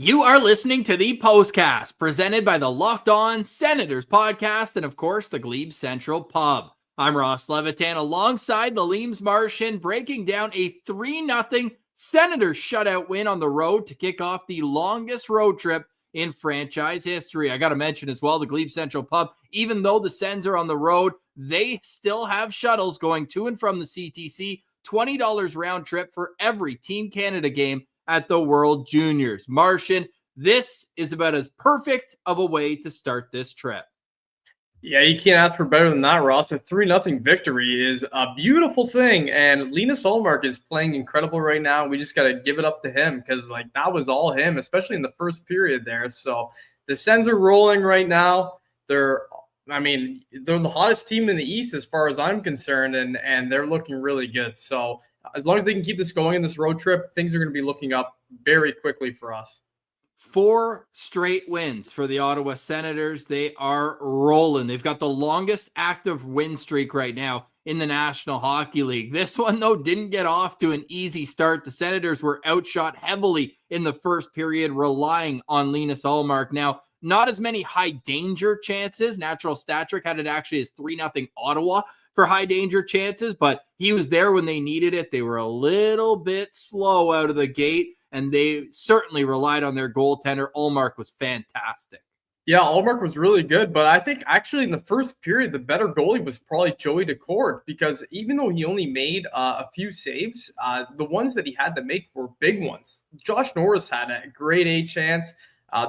You are listening to the Postcast, presented by the Locked On Senators podcast and, of course, the Glebe Central Pub. I'm Ross Levitan alongside Lalime's Martian, breaking down a 3-0 Senators shutout win on the road to kick off the longest road trip in franchise history. I got to mention as well, the Glebe Central Pub, even though the Sens are on the road, they still have shuttles going to and from the CTC, $20 round trip for every Team Canada game at the World Juniors. Martian, this is about as perfect of a way to start this trip. Yeah, you can't ask for better than that, Ross. A 3-0 victory is a beautiful thing, and Linus Ullmark is playing incredible right now. We just got to give it up to him because, that was all him, especially in the first period there. So the Sens are rolling right now. They're the hottest team in the East as far as I'm concerned, and they're looking really good. So as long as they can keep this going in this road trip, things are going to be looking up very quickly for us. 4 straight wins for the Ottawa Senators. They are rolling. They've got the longest active win streak right now in the National Hockey League. This one, though, didn't get off to an easy start. The Senators were outshot heavily in the first period, relying on Linus Ullmark. Now, not as many high danger chances. Natural Stat Trick had it actually as 3-0 Ottawa for high danger chances, but he was there when they needed it. They were a little bit slow out of the gate, and they certainly relied on their goaltender. Ullmark was fantastic. Yeah, Ullmark was really good, but I think actually in the first period, the better goalie was probably Joey Daccord, because even though he only made a few saves, the ones that he had to make were big ones. Josh Norris had a grade A chance.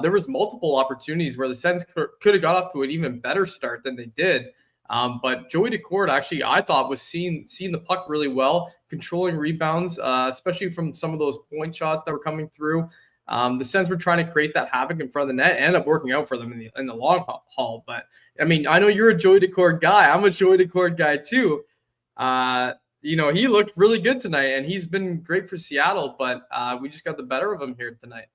There was multiple opportunities where the Sens could have got off to an even better start than they did. But Joey Daccord actually, I thought, was seeing the puck really well, controlling rebounds, especially from some of those point shots that were coming through. The Sens were trying to create that havoc in front of the net. Ended up working out for them in the long haul. But, I mean, I know you're a Joey Daccord guy. I'm a Joey Daccord guy, too. He looked really good tonight, and he's been great for Seattle. But we just got the better of him here tonight.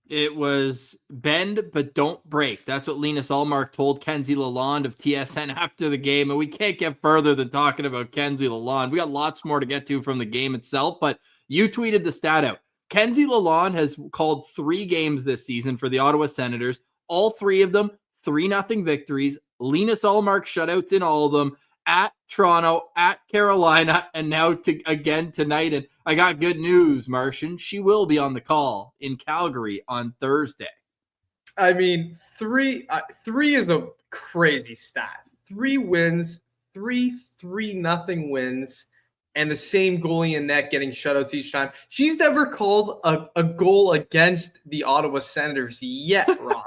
It was bend, but don't break. That's what Linus Ullmark told Kenzie Lalonde of TSN after the game. And we can't get further than talking about Kenzie Lalonde. We got lots more to get to from the game itself, but you tweeted the stat out. Kenzie Lalonde has called 3 games this season for the Ottawa Senators. All 3 of them, 3-0 victories. Linus Ullmark shutouts in all of them, at Toronto, at Carolina, and now again tonight. And I got good news, Martian. She will be on the call in Calgary on Thursday. I mean, three is a crazy stat. 3 wins, 3-0 wins, and the same goalie in net getting shutouts each time. She's never called a goal against the Ottawa Senators yet, Ross.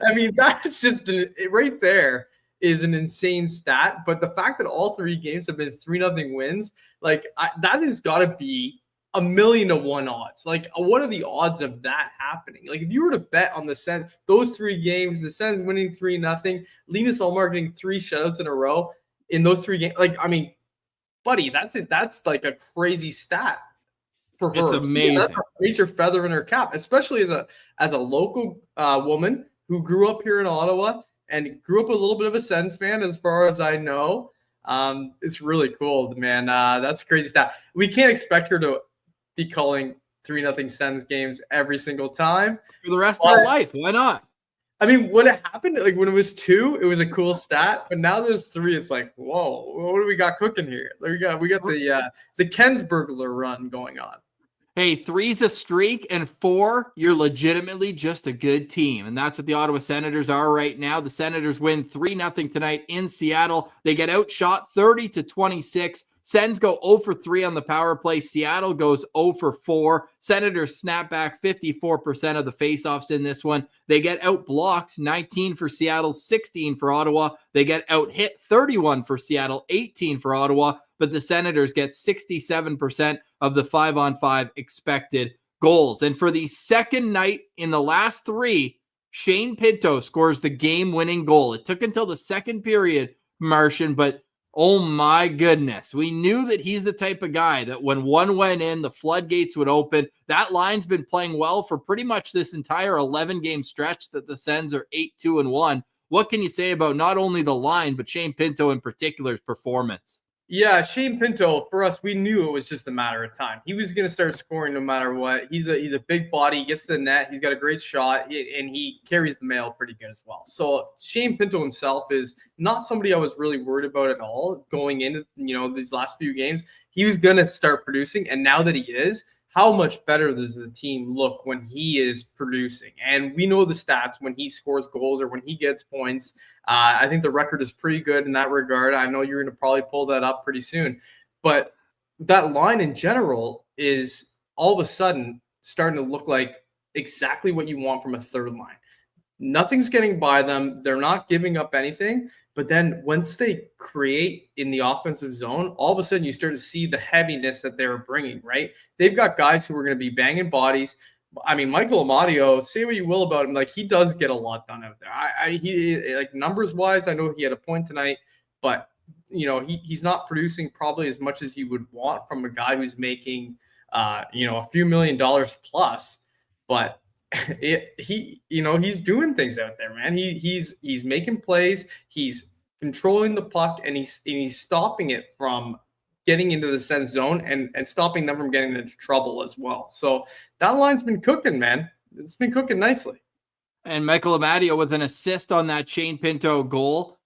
I mean, that's just right there is an insane stat. But the fact that all 3 games have been 3-0 wins, like that has got to be 1,000,000 to 1 odds. Like, what are the odds of that happening? Like, if you were to bet on the Sens, those 3 games, the Sens winning 3-0, Linus Ullmark getting 3 shutouts in a row in those 3 games, like, I mean, buddy, that's like a crazy stat for her. It's amazing. That's a major feather in her cap, especially as a local woman who grew up here in Ottawa and grew up a little bit of a Sens fan, as far as I know. It's really cool, man. That's a crazy stat. We can't expect her to be calling 3-0 Sens games every single time for the rest of her life. Why not? I mean, when it happened, like when it was 2, it was a cool stat. But now there's 3. It's like, whoa, what do we got cooking here? We got the Kensburglar run going on. Hey, 3's a streak, and 4, you're legitimately just a good team. And that's what the Ottawa Senators are right now. The Senators win 3-0 tonight in Seattle. They get outshot 30-26. Sens go 0-for-3 on the power play. Seattle goes 0-for-4. Senators snap back 54% of the faceoffs in this one. They get outblocked 19 for Seattle, 16 for Ottawa. They get out-hit 31 for Seattle, 18 for Ottawa. But the Senators get 67% of the 5-on-5 expected goals. And for the second night in the last 3, Shane Pinto scores the game-winning goal. It took until the second period, Martian, but oh my goodness. We knew that he's the type of guy that when one went in, the floodgates would open. That line's been playing well for pretty much this entire 11-game stretch that the Sens are 8-2-1. What can you say about not only the line, but Shane Pinto in particular's performance? Yeah, Shane Pinto, for us, we knew it was just a matter of time. He was going to start scoring no matter what. He's a big body. He gets to the net. He's got a great shot, and he carries the mail pretty good as well. So Shane Pinto himself is not somebody I was really worried about at all going into these last few games. He was going to start producing, and now that he is, how much better does the team look when he is producing? And we know the stats when he scores goals or when he gets points. I think the record is pretty good in that regard. I know you're going to probably pull that up pretty soon. But that line in general is all of a sudden starting to look like exactly what you want from a third line. Nothing's getting by them. They're not giving up anything. But then once they create in the offensive zone, all of a sudden you start to see the heaviness that they're bringing, right? They've got guys who are going to be banging bodies. I mean, Michael Amadio, say what you will about him, like he does get a lot done out there. He like numbers wise, I know he had a point tonight, but he's not producing probably as much as you would want from a guy who's making a few $1 million plus. But he's doing things out there, man. He's making plays, he's controlling the puck, and he's stopping it from getting into the Sens zone and stopping them from getting into trouble as well. So that line's been cooking, man. It's been cooking nicely. And Michael Amadio with an assist on that Shane Pinto goal.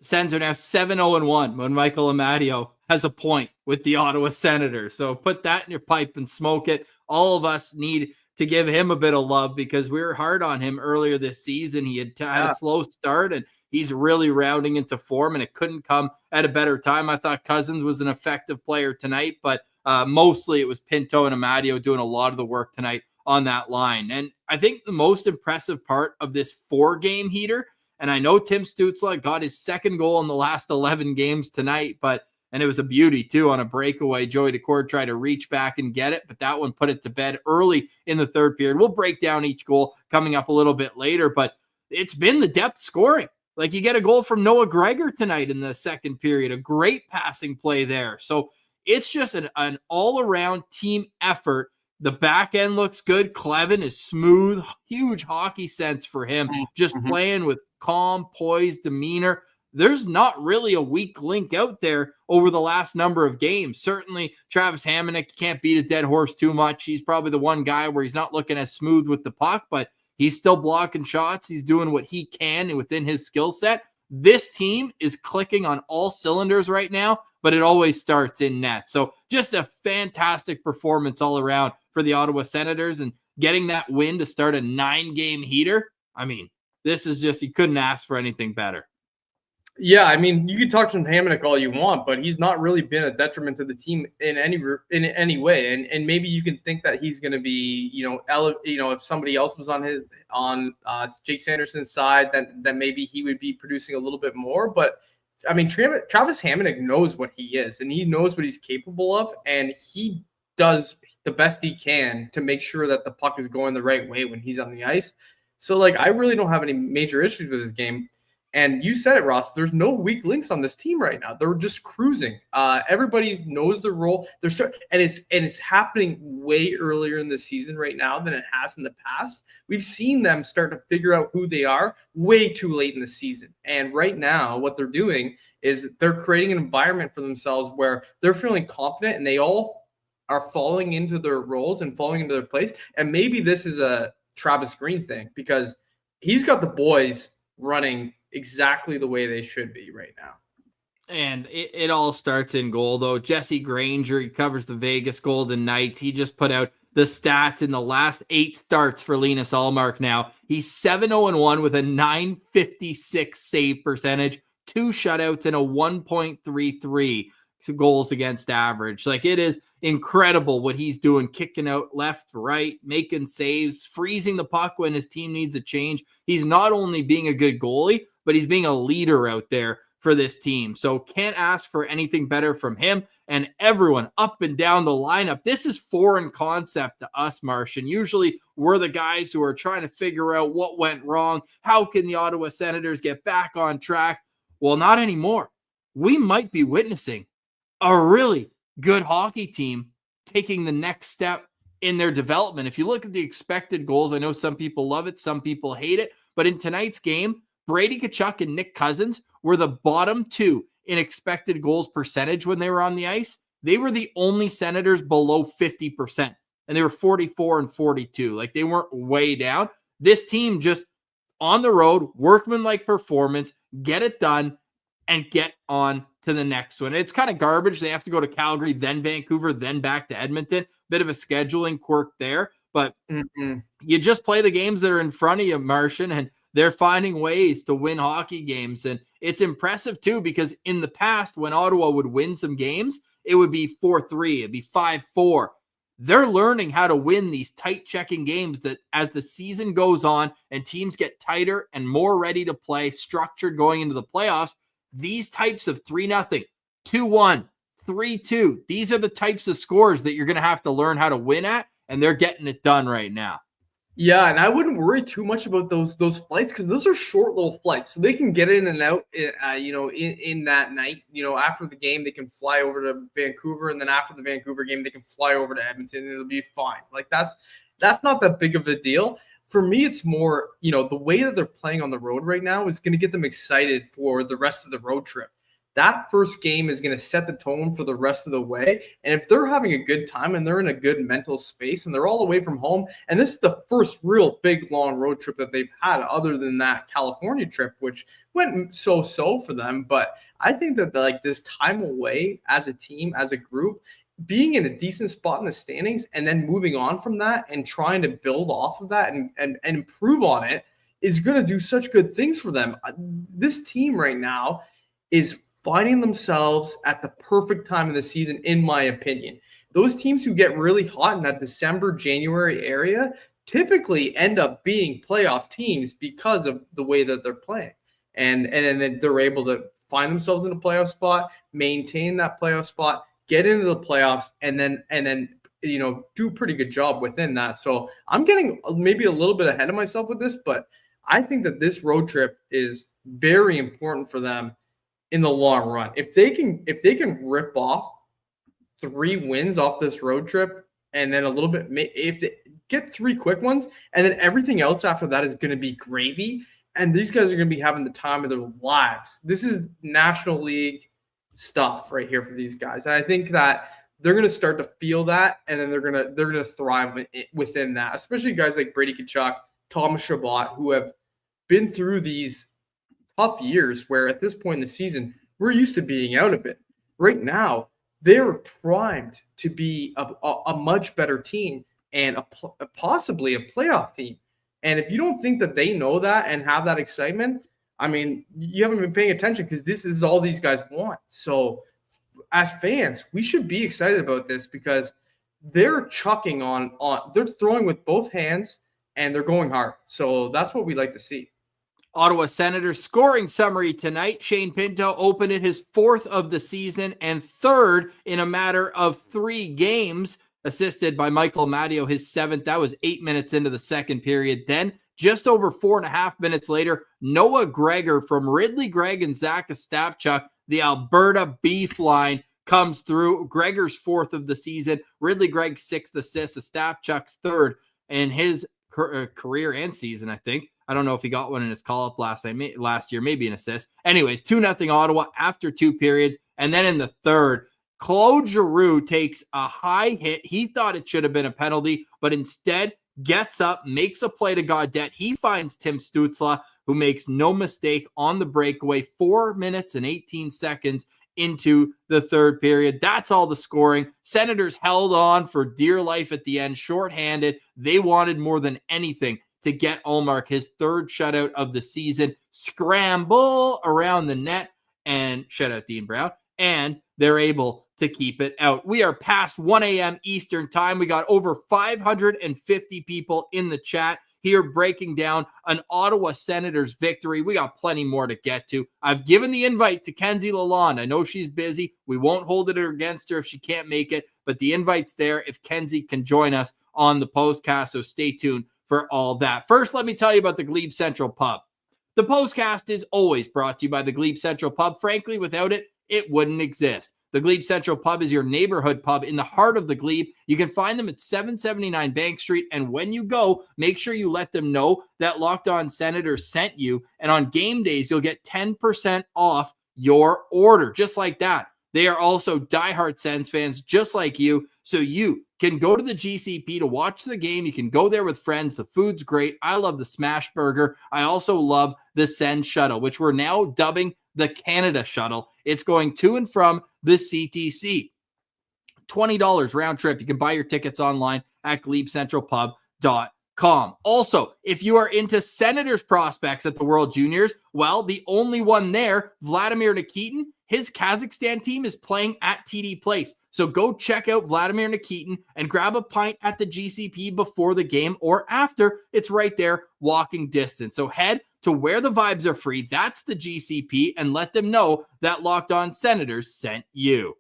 Sens are now 7-0-1 when Michael Amadio has a point with the Ottawa Senators. So put that in your pipe and smoke it. All of us need to give him a bit of love because we were hard on him earlier this season. He had a slow start, and he's really rounding into form, and it couldn't come at a better time. I thought Cousins was an effective player tonight, but mostly it was Pinto and Amadio doing a lot of the work tonight on that line. And I think the most impressive part of this 4-game heater, and I know Tim Stützle got his second goal in the last 11 games tonight, and it was a beauty, too, on a breakaway. Joey Daccord tried to reach back and get it, but that one put it to bed early in the third period. We'll break down each goal coming up a little bit later, but it's been the depth scoring. Like, you get a goal from Noah Gregor tonight in the second period, a great passing play there. So it's just an all-around team effort. The back end looks good. Clevin is smooth, huge hockey sense for him, just playing with calm, poised demeanor. There's not really a weak link out there over the last number of games. Certainly, Travis Hamonic can't beat a dead horse too much. He's probably the one guy where he's not looking as smooth with the puck, but He's still blocking shots. He's doing what he can within his skill set. This team is clicking on all cylinders right now, but it always starts in net. So just a fantastic performance all around for the Ottawa Senators, and getting that win to start a 9-game heater. I mean, this is just, you couldn't ask for anything better. Yeah, I mean, you can talk to Hamonic all you want, but he's not really been a detriment to the team in any way. And maybe you can think that he's going to be, if somebody else was on Jake Sanderson's side, then maybe he would be producing a little bit more. But I mean, Travis Hamonic knows what he is, and he knows what he's capable of, and he does the best he can to make sure that the puck is going the right way when he's on the ice. So, like, I really don't have any major issues with his game. And you said it, Ross. There's no weak links on this team right now. They're just cruising. Everybody knows their role. And it's happening way earlier in the season right now than it has in the past. We've seen them start to figure out who they are way too late in the season. And right now, what they're doing is they're creating an environment for themselves where they're feeling confident, and they all are falling into their roles and falling into their place. And maybe this is a Travis Green thing, because he's got the boys running exactly the way they should be right now. And it all starts in goal, though. Jesse Granger, he covers the Vegas Golden Knights. He just put out the stats in the last 8 starts for Linus Ullmark now. He's 7-0-1 with a .956 save percentage, 2 shutouts, and a 1.33 goals against average. Like, it is incredible what he's doing, kicking out left, right, making saves, freezing the puck when his team needs a change. He's not only being a good goalie, but he's being a leader out there for this team. So can't ask for anything better from him and everyone up and down the lineup. This is foreign concept to us, Martian. Usually we're the guys who are trying to figure out what went wrong. How can the Ottawa Senators get back on track? Well, not anymore. We might be witnessing a really good hockey team taking the next step in their development. If you look at the expected goals, I know some people love it, some people hate it, but in tonight's game, Brady Tkachuk and Nick Cousins were the bottom 2 in expected goals percentage when they were on the ice. They were the only Senators below 50%, and they were 44 and 42. Like, they weren't way down. This team just on the road, workmanlike performance, get it done, and get on to the next one. It's kind of garbage. They have to go to Calgary, then Vancouver, then back to Edmonton. Bit of a scheduling quirk there, but you just play the games that are in front of you, Martian, and they're finding ways to win hockey games. And it's impressive too, because in the past, when Ottawa would win some games, it would be 4-3, it'd be 5-4. They're learning how to win these tight checking games that as the season goes on and teams get tighter and more ready to play, structured going into the playoffs, these types of 3-0, 2-1, 3-2, these are the types of scores that you're going to have to learn how to win at, and they're getting it done right now. Yeah, and I wouldn't worry too much about those flights, because those are short little flights, so they can get in and out. In that night, after the game, they can fly over to Vancouver, and then after the Vancouver game, they can fly over to Edmonton, and it'll be fine. Like, that's not that big of a deal. For me, it's more, the way that they're playing on the road right now is going to get them excited for the rest of the road trip. That first game is going to set the tone for the rest of the way. And if they're having a good time and they're in a good mental space and they're all away from home, and this is the first real big long road trip that they've had other than that California trip, which went so-so for them. But I think that this time away as a team, as a group, being in a decent spot in the standings and then moving on from that and trying to build off of that and improve on it is going to do such good things for them. This team right now is finding themselves at the perfect time of the season, in my opinion. Those teams who get really hot in that December, January area typically end up being playoff teams because of the way that they're playing. And then they're able to find themselves in a playoff spot, maintain that playoff spot, get into the playoffs, and then do a pretty good job within that. So I'm getting maybe a little bit ahead of myself with this, but I think that this road trip is very important for them in the long run. If they can rip off 3 wins off this road trip, and then a little bit, if they get 3 quick ones, and then everything else after that is going to be gravy, and these guys are going to be having the time of their lives. This is National League stuff right here for these guys. And I think that they're going to start to feel that, and then they're going to thrive within that, especially guys like Brady Tkachuk, Thomas Chabot, who have been through these tough years where at this point in the season, we're used to being out of it. Right now, they're primed to be a much better team and possibly a playoff team. And if you don't think that they know that and have that excitement, I mean, you haven't been paying attention, because this is all these guys want. So as fans, we should be excited about this, because they're chucking they're throwing with both hands and they're going hard. So that's what we like to see. Ottawa Senators scoring summary tonight. Shane Pinto opened it his 4th of the season and 3rd in a matter of 3 games, assisted by Michael Matteo, his 7th. That was 8 minutes into the second period. Then, just over 4.5 minutes later, Noah Gregor from Ridley Gregg and Zach Ostapchuk, the Alberta Beef line, comes through. Gregor's 4th of the season, Ridley Gregg's 6th assist, Ostapchuk's 3rd in his career and season, I think. I don't know if he got one in his call-up last year, maybe an assist. Anyways, 2-0 Ottawa after 2 periods. And then in the 3rd, Claude Giroux takes a high hit. He thought it should have been a penalty, but instead gets up, makes a play to Gaudette. He finds Tim Stützle, who makes no mistake on the breakaway. 4 minutes and 18 seconds into the 3rd period. That's all the scoring. Senators held on for dear life at the end, shorthanded. They wanted more than anything to get Ullmark his 3rd shutout of the season. Scramble around the net and shutout Dean Brown, and they're able to keep it out. We are past 1 a.m. Eastern time. We got over 550 people in the chat here breaking down an Ottawa Senators victory. We got plenty more to get to. I've given the invite to Kenzie Lalonde. I know she's busy. We won't hold it against her if she can't make it, but the invite's there if Kenzie can join us on the postcast, so stay tuned for all that. First, let me tell you about the Glebe Central Pub. The postcast is always brought to you by the Glebe Central Pub. Frankly, without it, it wouldn't exist. The Glebe Central Pub is your neighborhood pub in the heart of the Glebe. You can find them at 779 Bank Street, and when you go, make sure you let them know that Locked On Senators sent you, and on game days, you'll get 10% off your order, just like that. They are also diehard Sens fans, just like you, so you can go to the GCP to watch the game. You can go there with friends. The food's great. I love the Smash Burger. I also love the Sens Shuttle, which we're now dubbing the Canada Shuttle. It's going to and from the CTC. $20 round trip. You can buy your tickets online at GlebeCentralPub.com. Also, if you are into Senators prospects at the World Juniors, well, the only one there, Vladimir Nikitin, his Kazakhstan team is playing at TD Place. So go check out Vladimir Nikitin and grab a pint at the GCP before the game or after. It's right there, walking distance. So head to where the vibes are free. That's the GCP, and let them know that Locked On Senators sent you.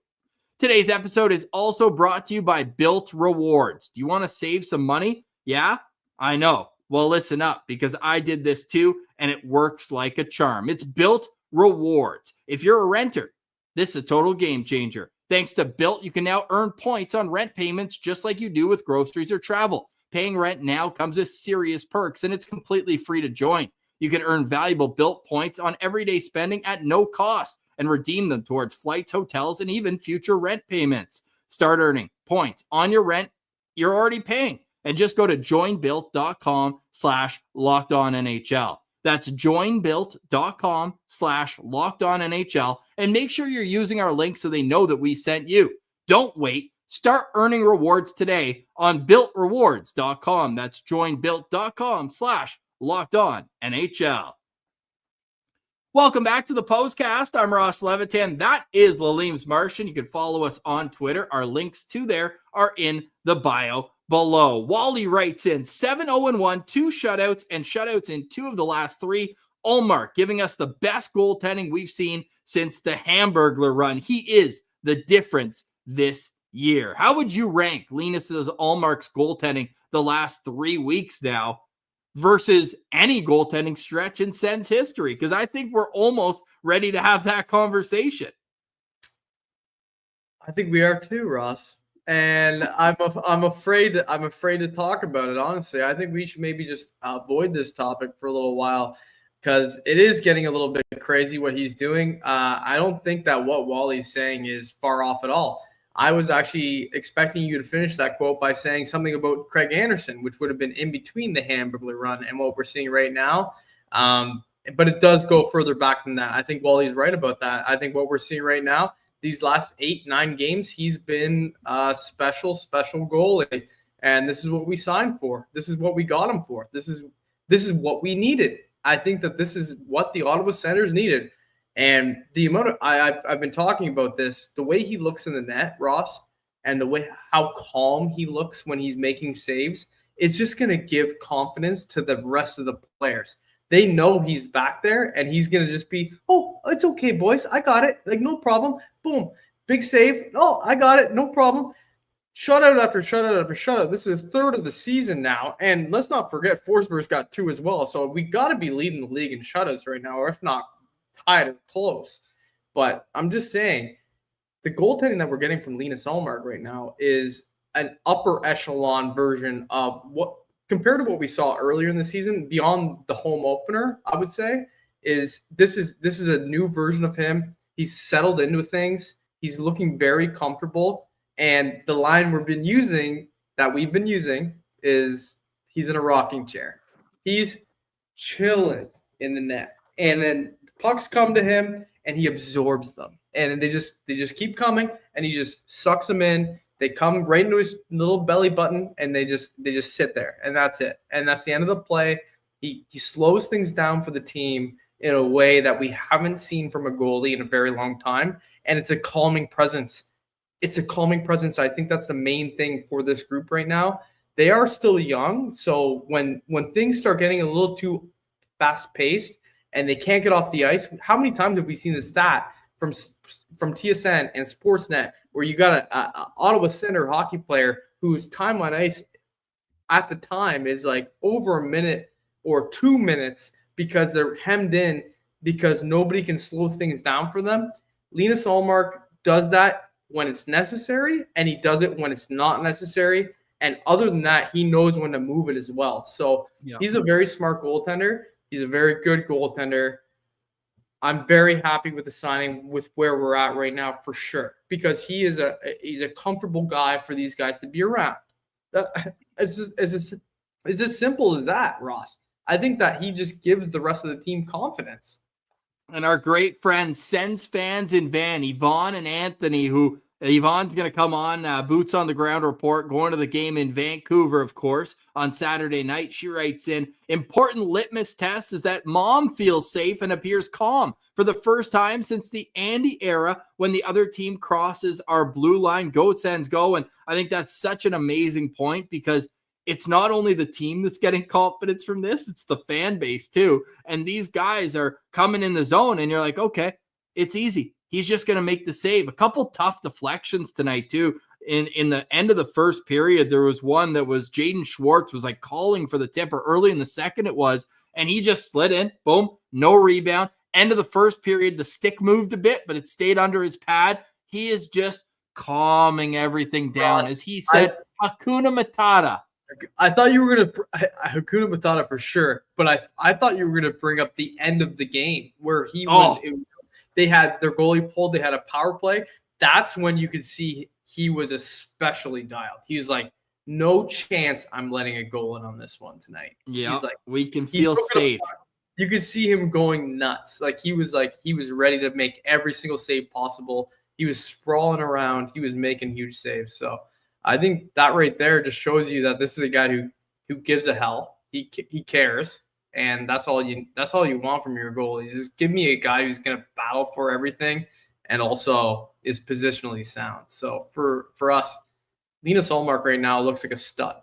Today's episode is also brought to you by Bilt Rewards. Do you want to save some money? Yeah, I know. Well, listen up, because I did this too, and it works like a charm. It's Bilt Rewards. If you're a renter, this is a total game changer. Thanks to Bilt, you can now earn points on rent payments just like you do with groceries or travel. Paying rent now comes with serious perks, and it's completely free to join. You can earn valuable Bilt points on everyday spending at no cost and redeem them towards flights, hotels, and even future rent payments. Start earning points on your rent you're already paying, and just go to joinbilt.com/lockedonnhl. That's joinbilt.com/lockedonnhl, and make sure you're using our link so they know that we sent you. Don't wait. Start earning rewards today on BiltRewards.com. That's joinbilt.com/lockedonnhl. Welcome back to the Postcast. I'm Ross Levitan. That is Lalime's Martian. You can follow us on Twitter. Our links to there are in the bio below. Wally writes in 7-0-1, 2 shutouts, and shutouts in 2 of the last 3. Ullmark giving us the best goaltending we've seen since the Hamburglar run. He is the difference this year. How would you rank Linus's Ullmark's goaltending the last 3 weeks now versus any goaltending stretch in Sens history? Because I think we're almost ready to have that conversation. I think we are too, Ross. And I'm afraid to talk about it, honestly. I think we should maybe just avoid this topic for a little while, because it is getting a little bit crazy what he's doing. I don't think that what Wally's saying is far off at all. I was actually expecting you to finish that quote by saying something about Craig Anderson, which would have been in between the Hamburglar run and what we're seeing right now. But it does go further back than that. I think Wally's right about that. I think what we're seeing right now, these last 8-9 games, he's been a special goalie. And this is what we signed for. This is what we got him for. This is what we needed. I think that this is what the Ottawa Senators needed. And the amount of I've been talking about this, the way he looks in the net, Ross, and the way how calm he looks when he's making saves, it's just going to give confidence to the rest of the players. They know he's back there, and he's going to just be, oh, it's okay, boys. I got it. Like, no problem. Boom. Big save. Oh, I got it. No problem. Shutout after shutout after shutout. This is third of the season now. And let's not forget, Forsberg's got 2 as well. So we got to be leading the league in shutouts right now, or if not, tied or close. But I'm just saying, the goaltending that we're getting from Linus Ullmark right now is an upper echelon version of what, compared to what we saw earlier in the season, beyond the home opener, I would say, is this is a new version of him. He's settled into things. He's looking very comfortable. And the line we've been using is he's in a rocking chair. He's chilling in the net. And then pucks come to him and he absorbs them. And they just keep coming and he just sucks them in. They come right into his little belly button and they just sit there, and that's it. And that's the end of the play. He slows things down for the team in a way that we haven't seen from a goalie in a very long time. And it's a calming presence. I think that's the main thing for this group right now. They are still young. So when things start getting a little too fast paced and they can't get off the ice, how many times have we seen the stat from TSN and Sportsnet where you got a Ottawa Center hockey player whose time on ice at the time is like over a minute or 2 minutes because they're hemmed in because nobody can slow things down for them? Linus Ullmark does that when it's necessary, and he does it when it's not necessary. And other than that, he knows when to move it as well. So He's a very smart goaltender. He's a very good goaltender. I'm very happy with the signing, with where we're at right now, for sure, because he's a comfortable guy for these guys to be around. It's as simple as that, Ross. I think that he just gives the rest of the team confidence. And our great friend Sens fans in Van, Yvonne and Anthony, who Yvonne's going to come on Boots on the Ground report, going to the game in Vancouver, of course, on Saturday night. She writes in, important litmus test is that mom feels safe and appears calm for the first time since the Andy era when the other team crosses our blue line. Go Sens go. And I think that's such an amazing point because it's not only the team that's getting confidence from this, it's the fan base too. And these guys are coming in the zone and you're like, okay, it's easy. He's just going to make the save. A couple tough deflections tonight too. In the end of the first period, there was one that was Jaden Schwartz was like calling for the tip, or early in the second it was, and he just slid in, boom, no rebound. End of the first period, the stick moved a bit, but it stayed under his pad. He is just calming everything down. As he said, Hakuna Matata. I thought you were going to Hakuna Matata for sure, but I thought you were going to bring up the end of the game where he was. They had their goalie pulled. They had a power play. That's when you could see he was especially dialed. He was like, no chance I'm letting a goal in on this one tonight. Yeah, he's like, we can feel safe. You could see him going nuts. Like he was ready to make every single save possible. He was sprawling around. He was making huge saves. So I think that right there just shows you that this is a guy who gives a hell. He cares, and that's all you want from your goalie. Just give me a guy who's going to battle for everything and also is positionally sound. So for us, Linus Ullmark right now looks like a stud.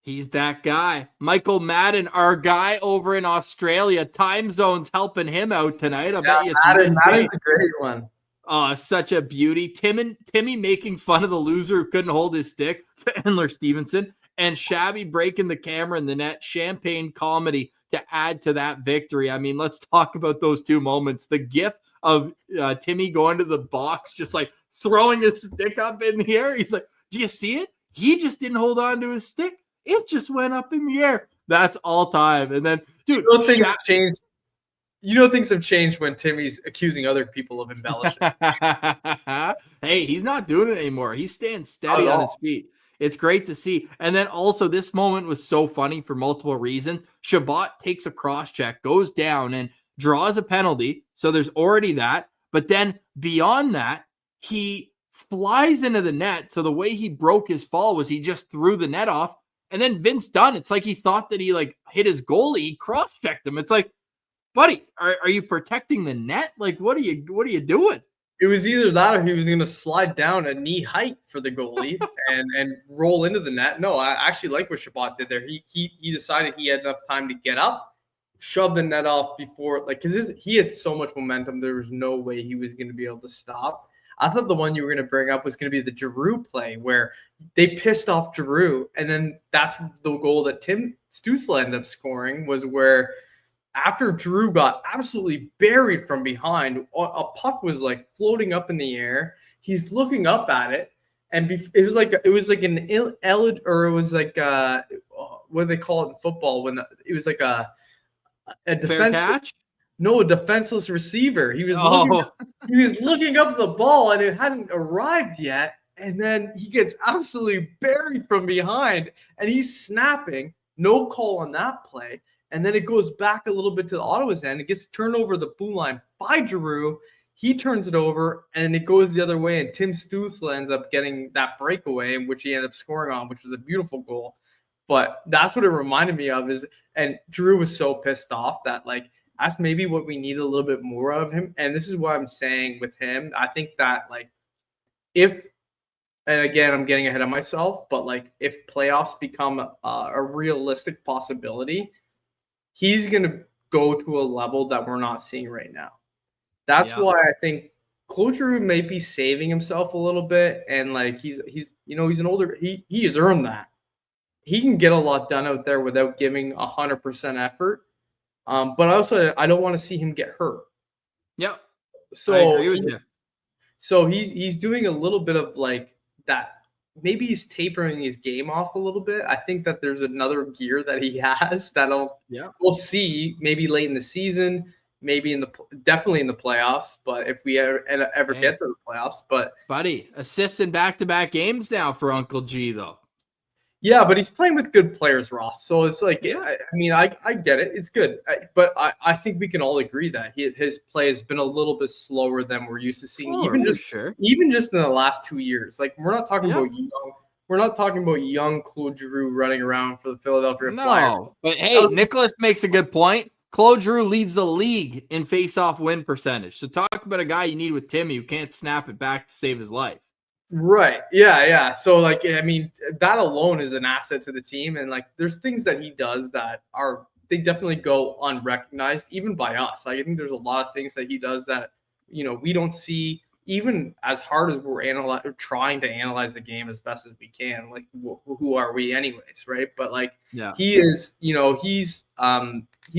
He's that guy. Michael Madden, our guy over in Australia, time zones helping him out tonight. I bet you it's Madden's a great one. Oh, such a beauty. Timmy making fun of the loser who couldn't hold his stick, Chandler Stevenson, and Shabby breaking the camera in the net. Champagne comedy to add to that victory. I mean, let's talk about those two moments. The gif of Timmy going to the box, just like throwing his stick up in the air. He's like, do you see it? He just didn't hold on to his stick. It just went up in the air. That's all time. And then, dude, things changed. things have changed when Timmy's accusing other people of embellishing. Hey, he's not doing it anymore. He's staying steady Not at on his all. feet. It's great to see. And then also, this moment was so funny for multiple reasons. Shabbat takes a cross check, goes down, and draws a penalty. So there's already that. But then beyond that, he flies into the net. So the way he broke his fall was he just threw the net off. And then Vince Dunn, it's like he thought that he like hit his goalie. He cross-checked him. It's like, buddy, are you protecting the net? Like, what are you doing? It was either that or he was going to slide down a knee height for the goalie and roll into the net. No, I actually like what Shabbat did there. He decided he had enough time to get up, shove the net off before, like, because he had so much momentum. There was no way he was going to be able to stop. I thought the one you were going to bring up was going to be the Giroux play where they pissed off Giroux, and then that's the goal that Tim Stützle ended up scoring, was where after Giroux got absolutely buried from behind, a puck was like floating up in the air. He's looking up at it, and it was like what do they call it in football when it was like a Fair catch? No, a defenseless receiver. He was looking up the ball, and it hadn't arrived yet. And then he gets absolutely buried from behind, and he's snapping. No call on that play. And then it goes back a little bit to the Ottawa's end. It gets turned over the blue line by Giroux. He turns it over, and it goes the other way. And Tim Stützle ends up getting that breakaway, in which he ended up scoring on, which was a beautiful goal. But that's what it reminded me of. And Giroux was so pissed off that, like, that's maybe what we need a little bit more of him. And this is what I'm saying with him. I think that, like, and again, I'm getting ahead of myself, but like if playoffs become a realistic possibility, he's going to go to a level that we're not seeing right now. That's why I think Claude Giroux may be saving himself a little bit. And like, he's an older, he has earned that. He can get a lot done out there without giving 100% effort. But also, I don't want to see him get hurt. Yeah. So I agree with you. So he's doing a little bit of like that. Maybe he's tapering his game off a little bit. I think that there's another gear that he has we'll see maybe late in the season, maybe definitely in the playoffs. But if we ever get to the playoffs, but buddy, assists in back-to-back games now for Uncle G though. Yeah, but he's playing with good players, Ross. So it's like, I get it. It's good. But I think we can all agree that his play has been a little bit slower than we're used to seeing, even just in the last 2 years. Like, we're not talking about young Claude Giroux running around for the Philadelphia Flyers. But hey, Nicholas makes a good point. Claude Giroux leads the league in face-off win percentage. So talk about a guy you need with Timmy who can't snap it back to save his life. Right. Yeah. So, like, I mean, that alone is an asset to the team. And, like, there's things that he does that they definitely go unrecognized, even by us. Like, I think there's a lot of things that he does that, we don't see, even as hard as we're trying to analyze the game as best as we can. Like, who are we anyways, right? But, like, he is, he's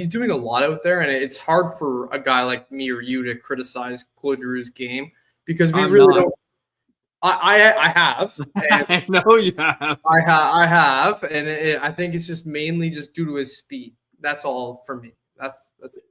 doing a lot out there. And it's hard for a guy like me or you to criticize Claude Giroux's game because we really don't. I have. I know you have. I have, and I think it's just mainly just due to his speed. That's all for me. That's it.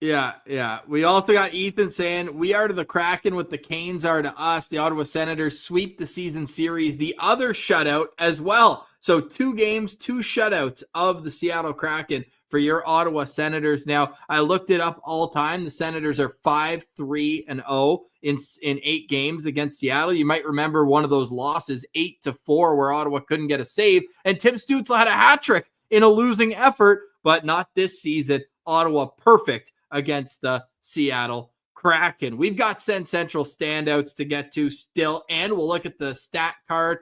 Yeah. We also got Ethan saying, we are to the Kraken what the Canes are to us. The Ottawa Senators sweep the season series. The other shutout as well. So 2 games, 2 shutouts of the Seattle Kraken for your Ottawa Senators. Now, I looked it up all time. The Senators are 5-3-0 in 8 games against Seattle. You might remember one of those losses, 8-4, where Ottawa couldn't get a save. And Tim Stützle had a hat trick in a losing effort, but not this season. Ottawa perfect against the Seattle Kraken. We've got Send Central standouts to get to still, and we'll look at the stat card.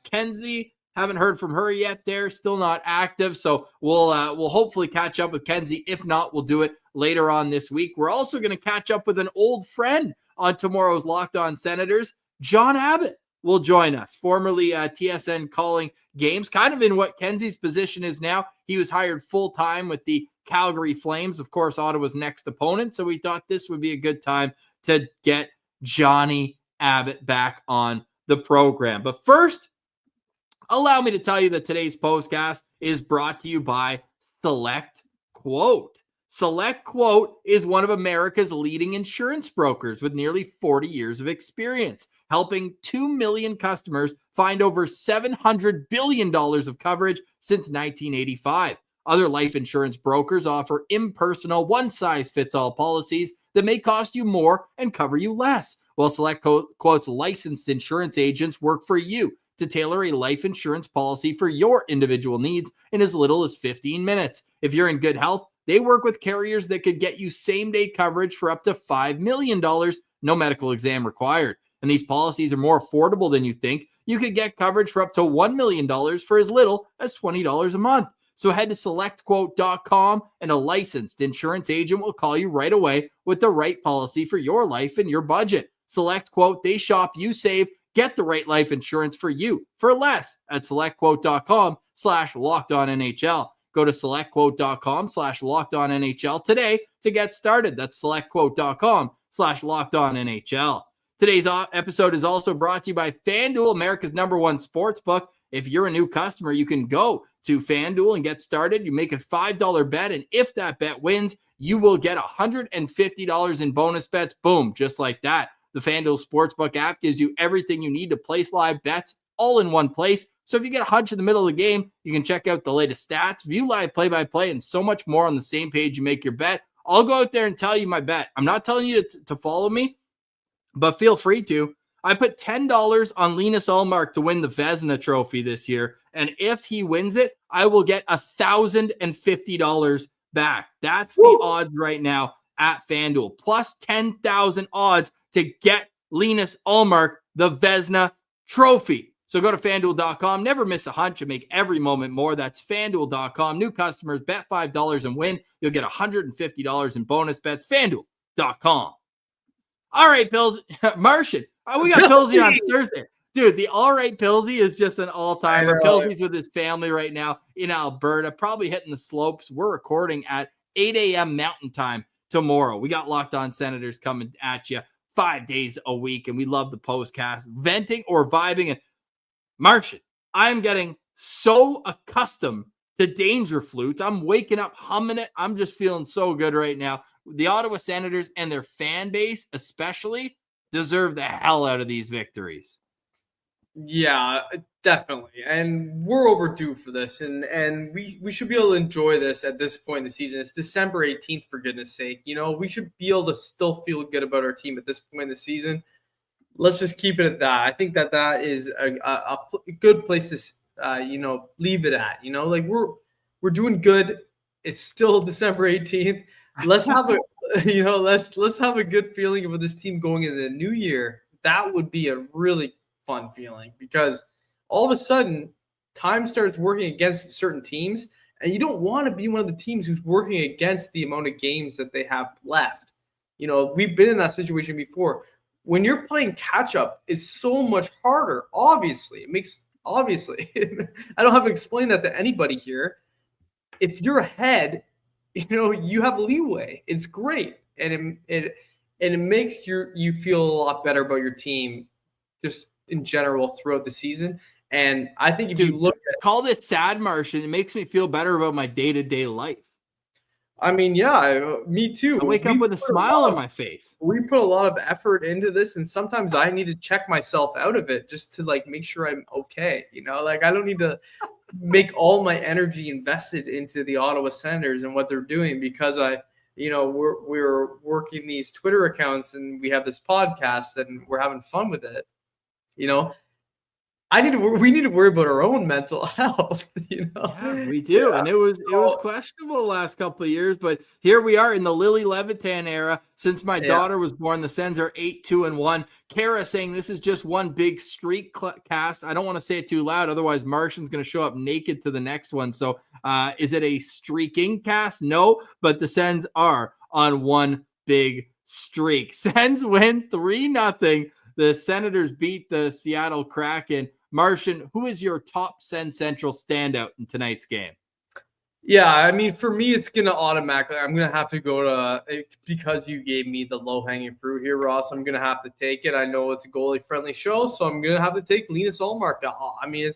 Kenzie, haven't heard from her yet there, still not active, so we'll hopefully catch up with Kenzie. If not, we'll do it later on this week. We're also going to catch up with an old friend on tomorrow's Locked On Senators. John Abbott will join us, formerly TSN calling games, kind of in what Kenzie's position is now. He was hired full-time with the Calgary Flames, of course, Ottawa's next opponent. So we thought this would be a good time to get Johnny Abbott back on the program. But first, allow me to tell you that today's postcast is brought to you by Select Quote. Select Quote is one of America's leading insurance brokers with nearly 40 years of experience, helping 2 million customers find over $700 billion of coverage since 1985. Other life insurance brokers offer impersonal, one-size-fits-all policies that may cost you more and cover you less, while Select Quote's licensed insurance agents work for you to tailor a life insurance policy for your individual needs in as little as 15 minutes. If you're in good health, they work with carriers that could get you same-day coverage for up to $5 million, no medical exam required. And these policies are more affordable than you think. You could get coverage for up to $1 million for as little as $20 a month. So head to selectquote.com and a licensed insurance agent will call you right away with the right policy for your life and your budget. Select Quote, they shop, you save. Get the right life insurance for you for less at selectquote.com/lockedonnhl. Go to selectquote.com/lockedonnhl today to get started. That's selectquote.com/lockedonnhl. Today's episode is also brought to you by FanDuel, America's #1 sportsbook. If you're a new customer, you can go to FanDuel and get started. You make a $5 bet, and if that bet wins, you will get $150 in bonus bets. Boom, just like that. The FanDuel Sportsbook app gives you everything you need to place live bets all in one place. So if you get a hunch in the middle of the game, you can check out the latest stats, view live play-by-play, and so much more on the same page you make your bet. I'll go out there and tell you my bet. I'm not telling you to follow me, but feel free to. I put $10 on Linus Ullmark to win the Vezina trophy this year. And if he wins it, I will get $1,050 back. That's the odds right now at FanDuel. Plus 10,000 odds to get Linus Ullmark the Vezina trophy. So go to FanDuel.com. Never miss a hunch and make every moment more. That's FanDuel.com. New customers, bet $5 and win. You'll get $150 in bonus bets. FanDuel.com. All right, Pills. Martian. We got Pilsy on Thursday. Dude, the All Right Pilsy is just an all-timer. Pilsy's with his family right now in Alberta, probably hitting the slopes. We're recording at 8 a.m. Mountain Time tomorrow. We got Locked On Senators coming at you 5 days a week, and we love the postcast, venting or vibing. And Martian, I'm getting so accustomed to Danger Flutes. I'm waking up humming it. I'm just feeling so good right now. The Ottawa Senators and their fan base especially deserve the hell out of these victories. Yeah, definitely. And we're overdue for this. And we should be able to enjoy this at this point in the season. It's December 18th, for goodness sake. You know, we should be able to still feel good about our team at this point in the season. Let's just keep it at that. I think that is a good place to, leave it at. You know, like we're doing good. It's still December 18th. Let's have a, let's have a good feeling about this team going into the new year. That would be a really fun feeling because all of a sudden time starts working against certain teams, and you don't want to be one of the teams who's working against the amount of games that they have left. You know, we've been in that situation before. When you're playing catch up, it's so much harder. Obviously, I don't have to explain that to anybody here. If you're ahead, you have leeway. It's great, and it makes you feel a lot better about your team, just in general throughout the season. And I think if you look at call this sad, Martian, it makes me feel better about my day-to-day life. I mean, yeah, me too. I wake up with a smile on my face. We put a lot of effort into this, and sometimes I need to check myself out of it just to make sure I'm okay. I don't need to make all my energy invested into the Ottawa Senators and what they're doing because we're working these Twitter accounts and we have this podcast and we're having fun with it. We need to worry about our own mental health. Yeah, we do. Yeah. And it was questionable the last couple of years, but here we are in the Lily Levitan era. Since my daughter was born, the Sens are 8-2-1. Kara saying this is just one big streak cast. I don't want to say it too loud, otherwise Martian's going to show up naked to the next one. So is it a streaking cast? No, but the Sens are on one big streak. Sens win 3-0. The Senators beat the Seattle Kraken. Martian, who is your top Sens Central standout in tonight's game? Yeah, I mean, for me, it's going to automatically, I'm going to have to go to, because you gave me the low-hanging fruit here, Ross, I'm going to have to take it. I know it's a goalie-friendly show, so I'm going to have to take Linus Ullmark. I mean,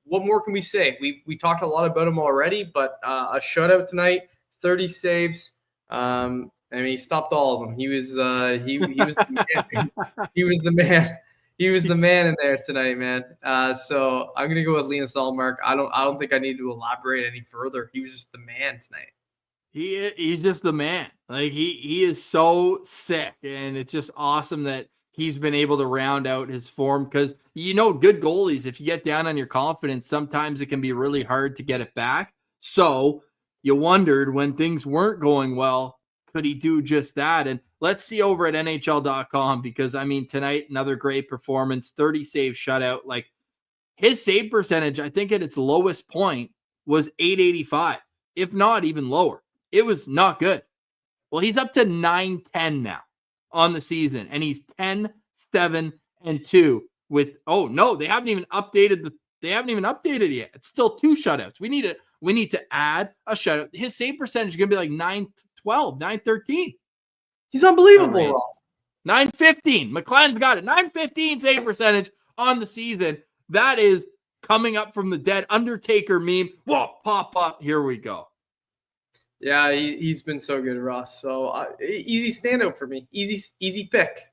what more can we say? We talked a lot about him already, but a shutout tonight, 30 saves. I mean, he stopped all of them. He was he was the man. He was the man. He was the man in there tonight, man. So I'm gonna go with Linus Ullmark. I don't think I need to elaborate any further. He was just the man tonight. He's just the man. Like he is so sick, and it's just awesome that he's been able to round out his form, because good goalies, if you get down on your confidence, sometimes it can be really hard to get it back. So you wondered when things weren't going well, could he do just that? And let's see over at NHL.com, because I mean, tonight, another great performance, 30 save shutout. Like, his save percentage, I think at its lowest point was .885, if not even lower. It was not good. Well, he's up to .910 now on the season, and he's 10-7-2 with, oh no, they haven't even updated it yet. It's still 2 shutouts. We need to add a shutout. His save percentage is going to be like 912, 913. He's unbelievable, Ross. 915. McLean's got it. 915 save percentage on the season. That is coming up from the dead. Undertaker meme. Whoa, pop up. Here we go. Yeah, he's been so good, Ross. So easy standout for me. Easy pick.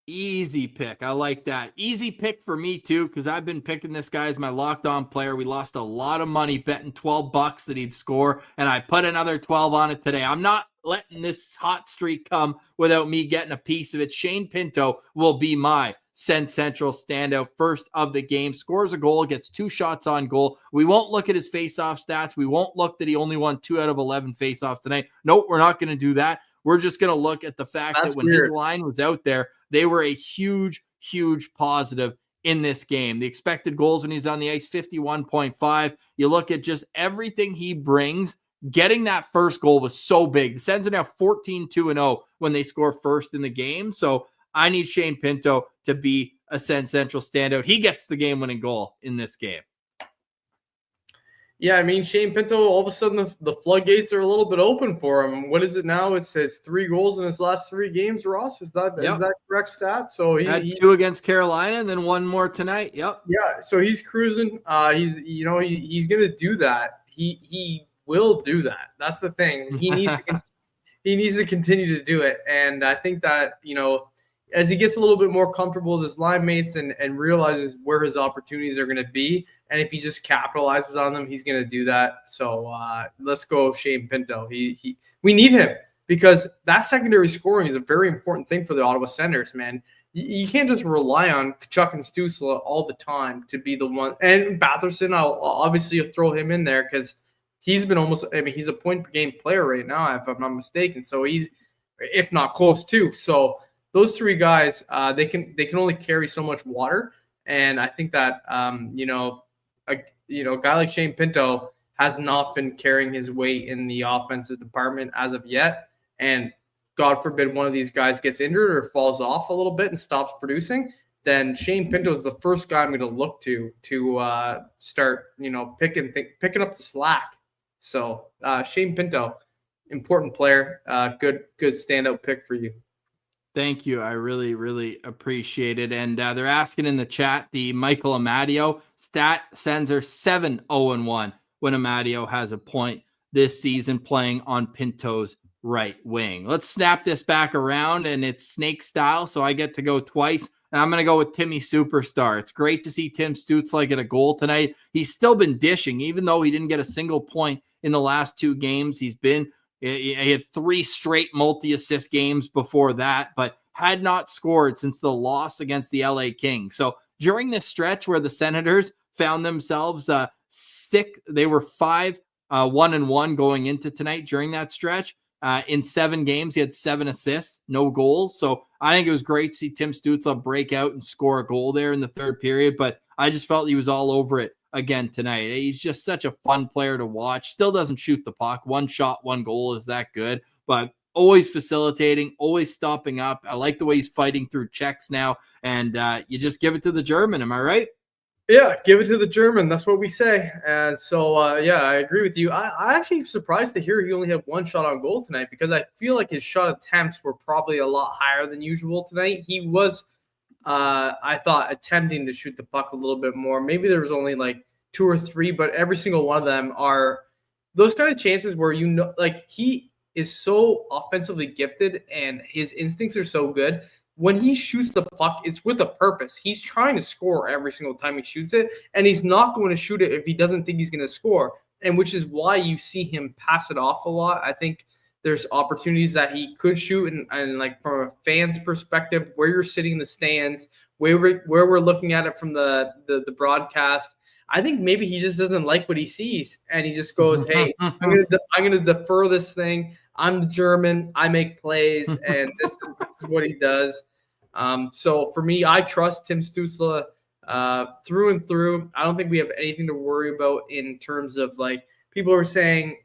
Easy pick. I like that. Easy pick for me too, because I've been picking this guy as my locked on player. We lost a lot of money betting $12 that he'd score, and I put another 12 on it today. I'm not letting this hot streak come without me getting a piece of it. Shane Pinto will be my Send Central standout first of the game. Scores a goal, gets 2 shots on goal. We won't look at his faceoff stats. We won't look that he only won 2 out of 11 faceoffs tonight. Nope, we're not going to do that. We're just going to look at the fact that when his line was out there, they were a huge, huge positive in this game. The expected goals when he's on the ice, 51.5. You look at just everything he brings. Getting that first goal was so big. The Sens are now 14-2-0 when they score first in the game. So I need Shane Pinto to be a Sens Central standout. He gets the game-winning goal in this game. Yeah, I mean, Shane Pinto, all of a sudden the floodgates are a little bit open for him. What is it now? It says 3 goals in his last 3 games, Ross. Is that correct stat? So he had 2 against Carolina and then 1 more tonight. Yep. Yeah, so he's cruising. He's going to do that. He will do that. That's the thing. He needs to continue to do it. And I think that, as he gets a little bit more comfortable with his line mates and realizes where his opportunities are going to be, and if he just capitalizes on them, he's going to do that. So let's go Shane Pinto. We need him, because that secondary scoring is a very important thing for the Ottawa Senators, man. You can't just rely on Chuck and Stützle all the time to be the one. And Batherson, I'll obviously throw him in there because he's been he's a point-per-game player right now, if I'm not mistaken. So he's, if not close to. So those 3 guys, they can only carry so much water. And I think that, a guy like Shane Pinto has not been carrying his weight in the offensive department as of yet. And God forbid one of these guys gets injured or falls off a little bit and stops producing, then Shane Pinto is the first guy I'm going to look to start, picking up the slack. So Shane Pinto, important player, good standout pick for you. Thank you. I really, really appreciate it. And they're asking in the chat, the Michael Amadio stat, Sens are 7-0-1 when Amadio has a point this season playing on Pinto's right wing. Let's snap this back around, and it's snake style, so I get to go twice. And I'm going to go with Timmy Superstar. It's great to see Tim Stützle get a goal tonight. He's still been dishing, even though he didn't get a single point in the last 2 games. He had 3 straight multi-assist games before that, but had not scored since the loss against the LA Kings. So during this stretch where the Senators found themselves sick, they were 5-1-1 going into tonight. During that stretch, in 7 games, he had 7 assists, no goals. So I think it was great to see Tim Stützle break out and score a goal there in the 3rd period, but I just felt he was all over it again tonight. He's just such a fun player to watch. Still doesn't shoot the puck. 1 shot, 1 goal is that good, but always facilitating, always stopping up. I like the way he's fighting through checks now, and you just give it to the German. Am I right? Yeah, give it to the German. That's what we say. And so, I agree with you. I actually surprised to hear he only had 1 shot on goal tonight, because I feel like his shot attempts were probably a lot higher than usual tonight. He was, I thought, attempting to shoot the puck a little bit more. Maybe there was only like 2 or 3, but every single one of them are those kind of chances where like he is so offensively gifted and his instincts are so good. When he shoots the puck, it's with a purpose. He's trying to score every single time he shoots it, and he's not going to shoot it if he doesn't think he's going to score. And which is why you see him pass it off a lot. I think there's opportunities that he could shoot, and like from a fan's perspective, where you're sitting in the stands, where we're looking at it from the broadcast, I think maybe he just doesn't like what he sees, and he just goes, "Hey, I'm gonna defer this thing. I'm the German. I make plays, and this is what he does." So for me, I trust Tim Stützle through and through. I don't think we have anything to worry about in terms of like people are saying,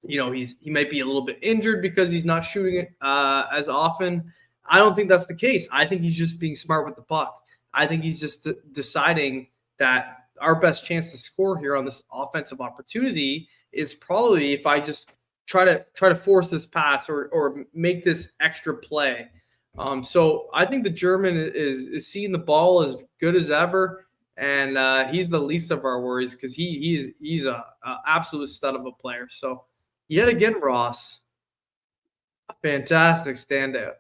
he might be a little bit injured because he's not shooting it as often. I don't think that's the case. I think he's just being smart with the puck. I think he's just deciding that our best chance to score here on this offensive opportunity is probably if I just try to force this pass or make this extra play. So I think the German is seeing the ball as good as ever, and he's the least of our worries because he's a absolute stud of a player. So yet again, Ross, a fantastic standout.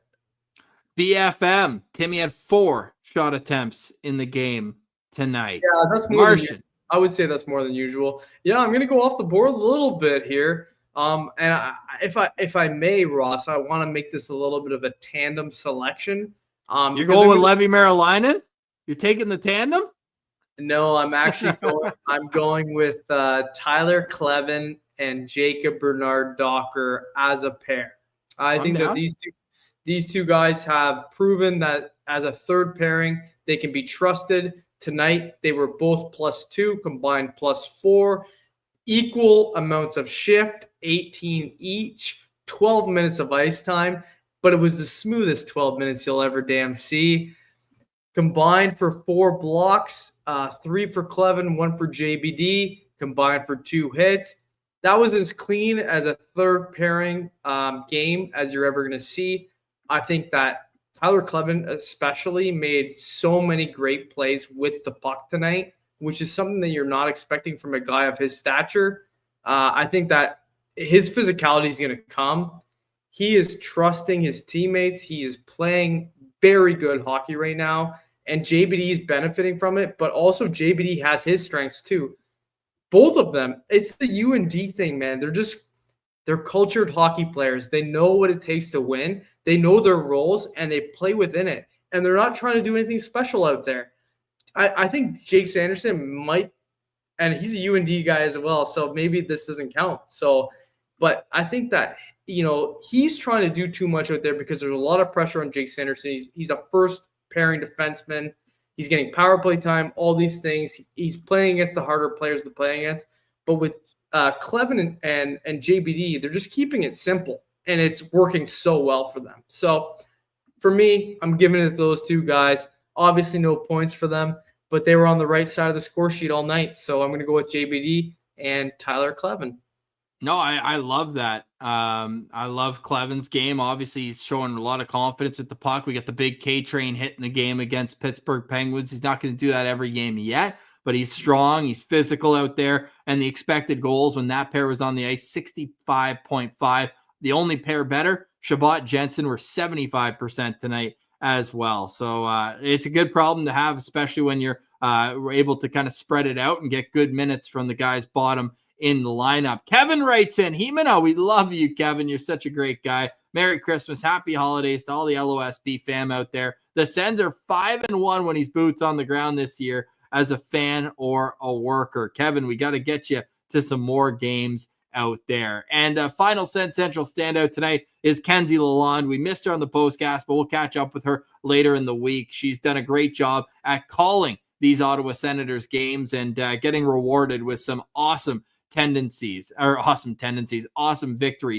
BFM, Timmy had 4 shot attempts in the game tonight. Yeah, that's more Martian. I would say that's more than usual. Yeah, I'm going to go off the board a little bit here. And if I may, Ross, I want to make this a little bit of a tandem selection. You're going with Levi Lalime? You're taking the tandem? No, I'm actually going. I'm going with Tyler Kleven and Jacob Bernard Docker as a pair. I think that these two guys have proven that as a third pairing, they can be trusted. Tonight, they were both +2, combined +4, equal amounts of shift, 18 each, 12 minutes of ice time, but it was the smoothest 12 minutes you'll ever damn see. Combined for 4 blocks, 3 for Kleven, 1 for JBD, combined for 2 hits. That was as clean as a third pairing game as you're ever going to see. I think that Tyler Kleven especially made so many great plays with the puck tonight, which is something that you're not expecting from a guy of his stature. I think that his physicality is going to come. He is trusting his teammates. He is playing very good hockey right now, and JBD is benefiting from it, but also JBD has his strengths too. Both of them, it's the U&D thing, man. They're cultured hockey players. They know what it takes to win. They know their roles, and they play within it. And they're not trying to do anything special out there. I think Jake Sanderson might, and he's a U&D guy as well, so maybe this doesn't count. But I think that, he's trying to do too much out there because there's a lot of pressure on Jake Sanderson. He's a first pairing defenseman. He's getting power play time, all these things. He's playing against the harder players to play against. But with Kleven and JBD, they're just keeping it simple, and it's working so well for them. So for me, I'm giving it to those two guys. Obviously no points for them, but they were on the right side of the score sheet all night. So I'm going to go with JBD and Tyler Kleven. No, I love that. I love Kleven's game. Obviously, he's showing a lot of confidence with the puck. We got the big K-Train hit in the game against Pittsburgh Penguins. He's not going to do that every game yet, but he's strong. He's physical out there. And the expected goals when that pair was on the ice, 65.5. The only pair better, Shabbat Jensen, were 75% tonight as well. So it's a good problem to have, especially when you're able to kind of spread it out and get good minutes from the guys bottom in the lineup. Kevin writes in, Himeno, we love you, Kevin. You're such a great guy. Merry Christmas. Happy holidays to all the LOSB fam out there. The Sens are 5-1 when he's boots on the ground this year as a fan or a worker. Kevin, we got to get you to some more games out there. And final Sens Central standout tonight is Kenzie Lalonde. We missed her on the postcast, but we'll catch up with her later in the week. She's done a great job at calling these Ottawa Senators games and getting rewarded with some awesome victories.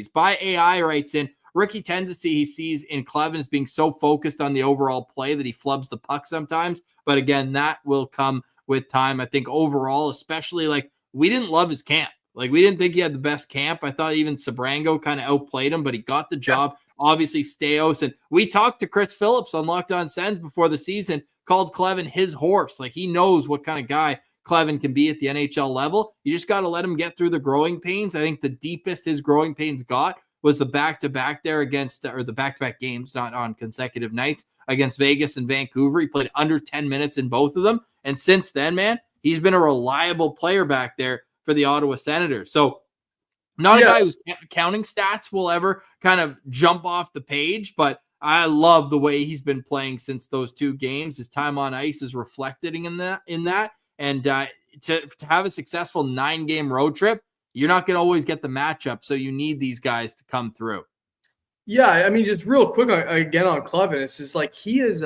By AI writes in, rookie tendency he sees in Kleven's being so focused on the overall play that he flubs the puck sometimes. But again, that will come with time. I think overall, especially we didn't love his camp. We didn't think he had the best camp. I thought even Sabrango kind of outplayed him, but he got the job. Obviously, Steos. And we talked to Chris Phillips on Locked On Sens before the season, called Kleven his horse. He knows what kind of guy Clevin can be at the NHL level. You just got to let him get through the growing pains. I think the deepest his growing pains got was the back-to-back there against, or the back-to-back games, not on consecutive nights, against Vegas and Vancouver. He played under 10 minutes in both of them. And since then, man, he's been a reliable player back there for the Ottawa Senators. So not a guy whose counting stats will ever kind of jump off the page, but I love the way he's been playing since those 2 games. His time on ice is reflecting in that. And to have a successful 9-game road trip, you're not going to always get the matchup. So you need these guys to come through. Yeah, I mean, just real quick again on Clevin, it's just like he is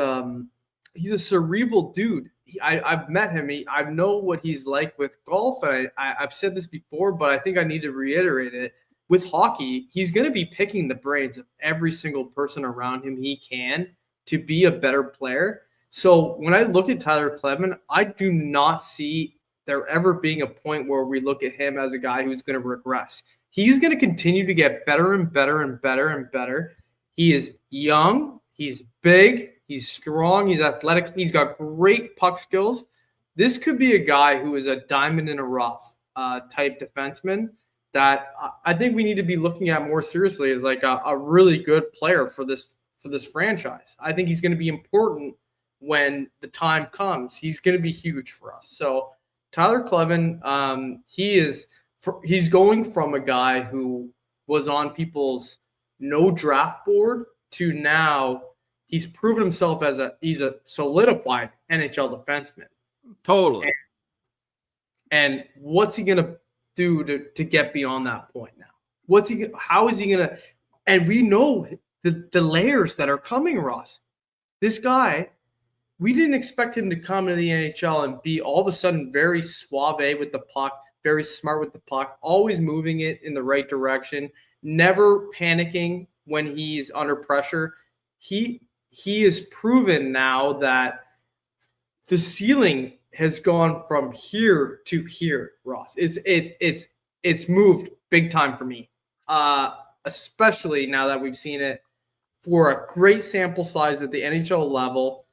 he's a cerebral dude. I've met him. I know what he's like with golf, and I've said this before, but I think I need to reiterate it. With hockey, he's going to be picking the brains of every single person around him he can to be a better player. So when I look at Tyler Clevin, I do not see there ever being a point where we look at him as a guy who's going to regress. He's going to continue to get better and better and better and better. He is young. He's big. He's strong. He's athletic. He's got great puck skills. This could be a guy who is a diamond in a rough type defenseman that I think we need to be looking at more seriously as like a really good player for this franchise. I think he's going to be important when the time comes. He's going to be huge for us. So Tyler Clevin, he's going from a guy who was on people's no draft board to now he's proven himself as he's a solidified NHL defenseman. Totally. And what's he going to do to get beyond that point now? How is he going to, and we know the layers that are coming, Ross. This guy, we didn't expect him to come into the NHL and be all of a sudden very suave with the puck, very smart with the puck, always moving it in the right direction, never panicking when he's under pressure. He is proven now that the ceiling has gone from here to here, Ross. It's moved big time for me, especially now that we've seen it for a great sample size at the NHL level.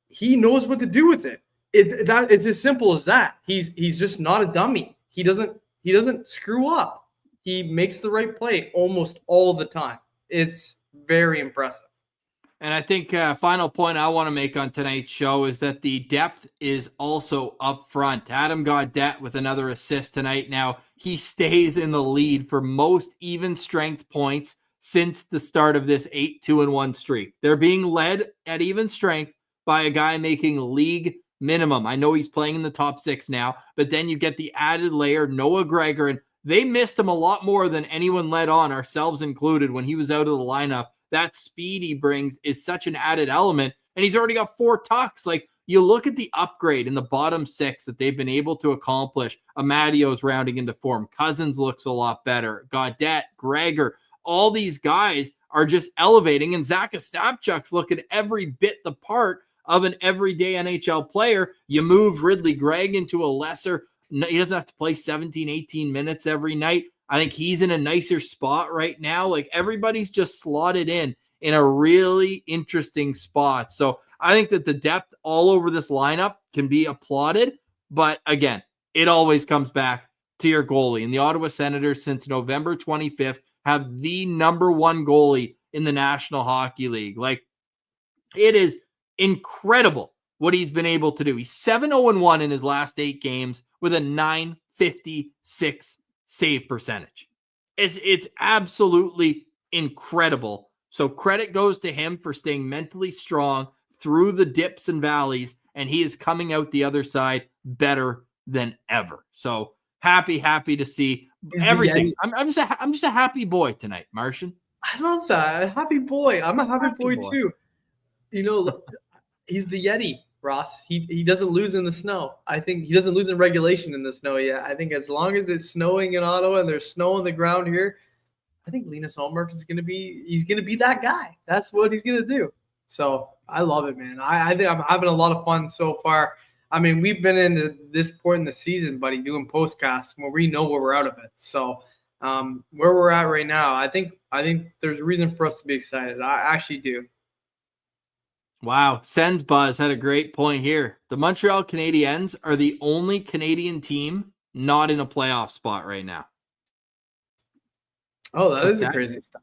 He knows what to do with it. It's as simple as that. He's just not a dummy. He doesn't screw up. He makes the right play almost all the time. It's very impressive. And I think final point I want to make on tonight's show is that the depth is also up front. Adam Gaudette with another assist tonight. Now, he stays in the lead for most even strength points since the start of this 8-2-1 streak. They're being led at even strength by a guy making league minimum. I know he's playing in the top 6 now, but then you get the added layer, Noah Gregor, and they missed him a lot more than anyone let on, ourselves included, when he was out of the lineup. That speed he brings is such an added element, and he's already got 4 tucks. Like, you look at the upgrade in the bottom 6 that they've been able to accomplish. Amadio's rounding into form. Cousins looks a lot better. Gaudette, Gregor, all these guys are just elevating, and Zach Ostapchuk's looking every bit the part of an everyday NHL player. You move Ridley Gregg into a lesser, he doesn't have to play 17, 18 minutes every night. I think he's in a nicer spot right now. Like, everybody's just slotted in a really interesting spot. So I think that the depth all over this lineup can be applauded. But again, it always comes back to your goalie. And the Ottawa Senators, since November 25th, have the number 1 goalie in the National Hockey League. Like, it is incredible what he's been able to do. He's 7-0-1 in his last 8 games with a .956 save percentage. It's absolutely incredible. So credit goes to him for staying mentally strong through the dips and valleys, and he is coming out the other side better than ever. So happy to see everything. I'm just a happy boy tonight, Martian. I love that. A happy boy. I'm a happy boy too. You know, he's the Yeti, Ross. He doesn't lose in the snow. I think he doesn't lose in regulation in the snow yet. I think as long as it's snowing in Ottawa and there's snow on the ground here, I think Linus Ullmark is going to be that guy. That's what he's going to do. So I love it, man. I think I'm having a lot of fun so far. I mean, we've been into this point in the season, buddy, doing postcasts where we know where we're out of it. So where we're at right now, I think there's a reason for us to be excited. I actually do. Wow. Sens Buzz had a great point here. The Montreal Canadiens are the only Canadian team not in a playoff spot right now. Oh, that is a crazy stuff.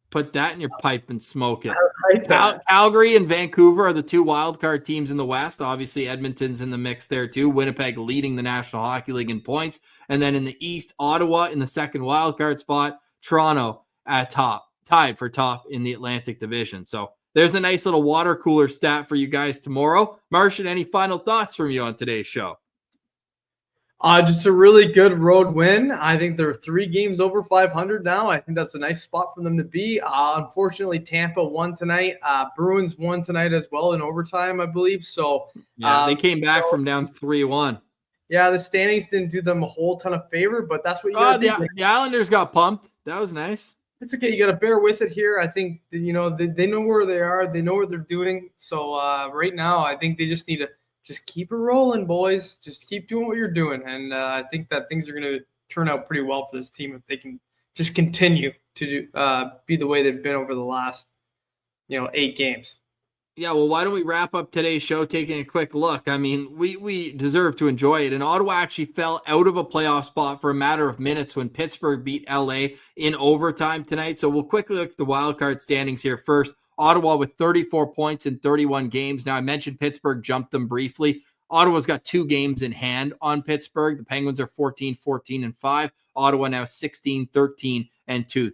Put that in your pipe and smoke it. Like Calgary and Vancouver are the two wildcard teams in the West. Obviously, Edmonton's in the mix there too. Winnipeg leading the National Hockey League in points. And then in the East, Ottawa in the second wildcard spot. Toronto at top, tied for top in the Atlantic Division. So there's a nice little water cooler stat for you guys tomorrow. Martian, any final thoughts from you on today's show? Just a really good road win. I think they're 3 games over 500 now. I think that's a nice spot for them to be. Unfortunately, Tampa won tonight. Bruins won tonight as well in overtime, I believe. So yeah, they came back from down 3-1. Yeah, the standings didn't do them a whole ton of favor, but that's what you got to do. The Islanders got pumped. That was nice. It's okay. You got to bear with it here. I think, they know where they are. They know what they're doing. So right now, I think they just need to just keep it rolling, boys. Just keep doing what you're doing. And I think that things are going to turn out pretty well for this team if they can just continue to be the way they've been over the last, 8 games. Yeah, well, why don't we wrap up today's show taking a quick look? I mean, we deserve to enjoy it. And Ottawa actually fell out of a playoff spot for a matter of minutes when Pittsburgh beat LA in overtime tonight. So we'll quickly look at the wild card standings here first. Ottawa with 34 points in 31 games. Now, I mentioned Pittsburgh jumped them briefly. Ottawa's got 2 games in hand on Pittsburgh. The Penguins are 14-14-5. Ottawa now 16-13-2.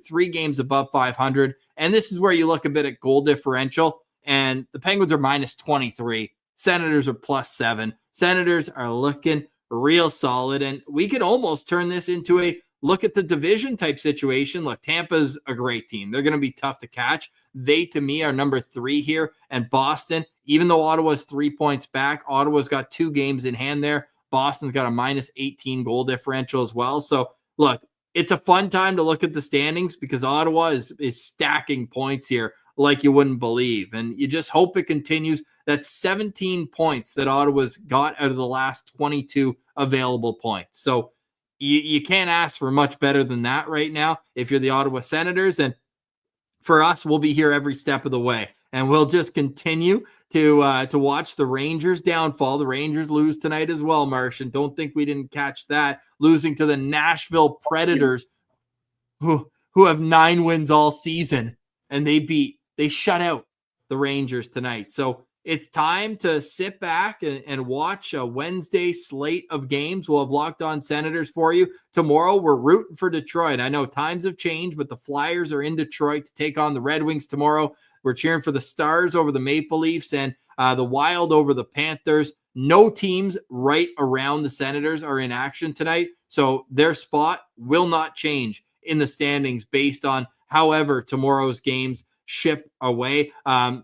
3 games above 500. And this is where you look a bit at goal differential. And the Penguins are minus 23. Senators are plus 7. Senators are looking real solid. And we could almost turn this into a look at the division type situation. Look, Tampa's a great team. They're going to be tough to catch. They, to me, are number 3 here. And Boston, even though Ottawa's 3 points back, Ottawa's got 2 games in hand there. Boston's got a minus 18 goal differential as well. So, look, it's a fun time to look at the standings because Ottawa is stacking points here like you wouldn't believe. And you just hope it continues. That's 17 points that Ottawa's got out of the last 22 available points. So you can't ask for much better than that right now if you're the Ottawa Senators. And for us, we'll be here every step of the way. And we'll just continue to watch the Rangers downfall. The Rangers lose tonight as well, Martian. Don't think we didn't catch that. Losing to the Nashville Predators, who have 9 wins all season. And they shut out the Rangers tonight. So it's time to sit back and watch a Wednesday slate of games. We'll have Locked On Senators for you. Tomorrow, we're rooting for Detroit. I know times have changed, but the Flyers are in Detroit to take on the Red Wings tomorrow. We're cheering for the Stars over the Maple Leafs and the Wild over the Panthers. No teams right around the Senators are in action tonight, so their spot will not change in the standings based on however tomorrow's games ship away.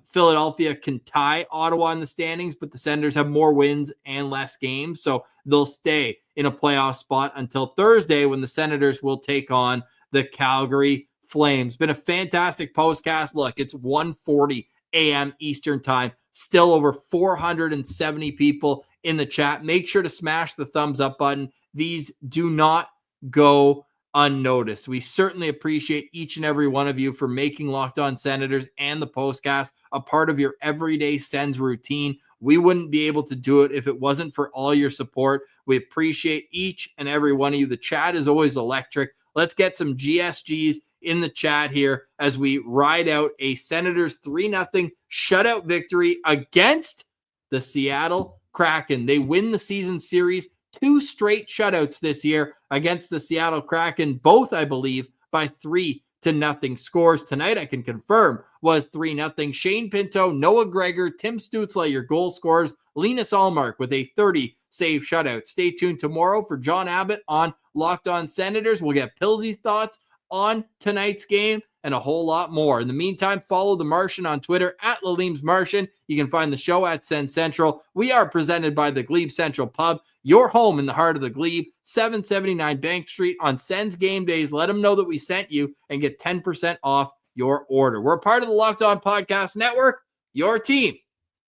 Philadelphia can tie Ottawa in the standings, but the Senators have more wins and less games, so they'll stay in a playoff spot until Thursday when the Senators will take on the Calgary Flames. Been a fantastic postcast. Look, it's 1:40 a.m. Eastern time. Still over 470 people in the chat. Make sure to smash the thumbs up button. These do not go unnoticed. We certainly appreciate each and every one of you for making Locked On Senators and the Postcast a part of your everyday Sens routine. We wouldn't be able to do it if it wasn't for all your support. We appreciate each and every one of you. The chat is always electric. Let's get some GSGs in the chat here as we ride out a Senators 3-0 shutout victory against the Seattle Kraken. They win the season series, 2 straight shutouts this year against the Seattle Kraken, both, I believe, by 3-0 scores. Tonight, I can confirm, was 3-0. Shane Pinto, Noah Gregor, Tim Stützle, your goal scorers. Linus Ullmark with a 30-save shutout. Stay tuned tomorrow for John Abbott on Locked On Senators. We'll get Pilsy's thoughts on tonight's game and a whole lot more. In the meantime, follow the Martian on Twitter at Lalime's Martian. You can find the show at Sens Central. We are presented by the Glebe Central Pub, your home in the heart of the Glebe, 779 Bank Street on Sens game days. Let them know that we sent you and get 10% off your order. We're part of the Locked On Podcast Network, your team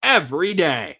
every day.